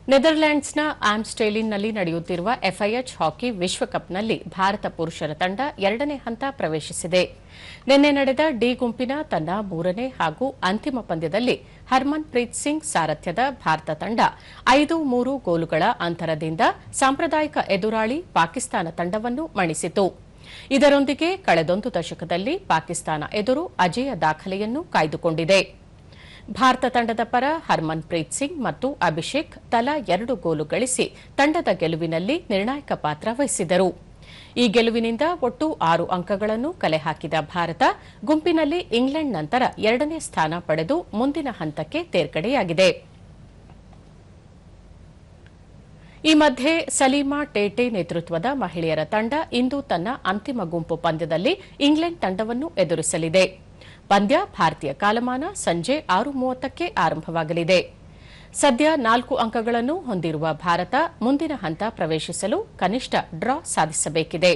ನೆದರ್ಲ್ಯಾಂಡ್ಸ್ನ ಆಮ್ಸ್ಟೆಲಿನ್ನಲ್ಲಿ ನಡೆಯುತ್ತಿರುವ FIH hockey ವಿಶ್ವಕಪ್ನಲ್ಲಿ ಭಾರತ ಪುರುಷರ ತಂಡ 2ನೇ ಹಂತ ಪ್ರವೇಶಿಸಿದೆ. ನಿನ್ನೆ ನಡೆದ ಡಿ ಗುಂಪಿನ ತನ್ನ 3ನೇ ಹಾಗೂ ಅಂತಿಮ ಪಂದ್ಯದಲ್ಲಿ ಹರ್ಮನ್‌ಪ್ರೀತ್ ಸಿಂಗ್ ಸಾರಥ್ಯದ ಭಾರತ ತಂಡ 5-3 ಗೋಲುಗಳ ಅಂತರದಿಂದ ಸಾಂಪ್ರದಾಯಿಕ ಎದುರಾಳಿ ಪಾಕಿಸ್ತಾನ ತಂಡವನ್ನು ಮಣಿಸಿತು. ಇದರೊಂದಿಗೆ ಕಳೆದೊಂದು ದಶಕದಲ್ಲಿ ಪಾಕಿಸ್ತಾನ ಎದುರು ಅಜೇಯ ದಾಖಲೆಯನ್ನು ಕಾಯ್ದುಕೊಂಡಿದೆ. ಭಾರತ ತಂಡದ ಪರ ಹರ್ಮನ್‌ಪ್ರೀತ್ ಸಿಂಗ್ ಮತ್ತು ಅಭಿಷೇಕ್ ತಲಾ 2 ಗೋಲು ಗಳಿಸಿ ತಂಡದ ಗೆಲುವಿನಲ್ಲಿ ನಿರ್ಣಾಯಕ ಪಾತ್ರ ವಹಿಸಿದರು. ಈ ಗೆಲುವಿನಿಂದ ಒಟ್ಟು 6 ಅಂಕಗಳನ್ನು ಕಲೆ ಹಾಕಿದ ಭಾರತ ಗುಂಪಿನಲ್ಲಿ ಇಂಗ್ಲೆಂಡ್ ನಂತರ 2ನೇ ಸ್ಥಾನ ಪಡೆದು ಮುಂದಿನ ಹಂತಕ್ಕೆ ತೇರ್ಗಡೆಯಾಗಿದೆ. ಈ ಮಧ್ಯೆ ಸಲೀಮಾ ಟೇಟೆ ನೇತೃತ್ವದ ಮಹಿಳೆಯರ ತಂಡ ಇಂದು ತನ್ನ ಅಂತಿಮ ಗುಂಪು ಪಂದ್ಯದಲ್ಲಿ ಇಂಗ್ಲೆಂಡ್ ತಂಡವನ್ನು ಎದುರಿಸಲಿದೆ. ಪಂದ್ಯ ಭಾರತೀಯ ಕಾಲಮಾನ ಸಂಜೆ 6:30ಕ್ಕೆ ಆರಂಭವಾಗಲಿದೆ. ಸದ್ಯ 4 ಅಂಕಗಳನ್ನು ಹೊಂದಿರುವ ಭಾರತ ಮುಂದಿನ ಹಂತ ಪ್ರವೇಶಿಸಲು ಕನಿಷ್ಠ ಡ್ರಾ ಸಾಧಿಸಬೇಕಿದೆ.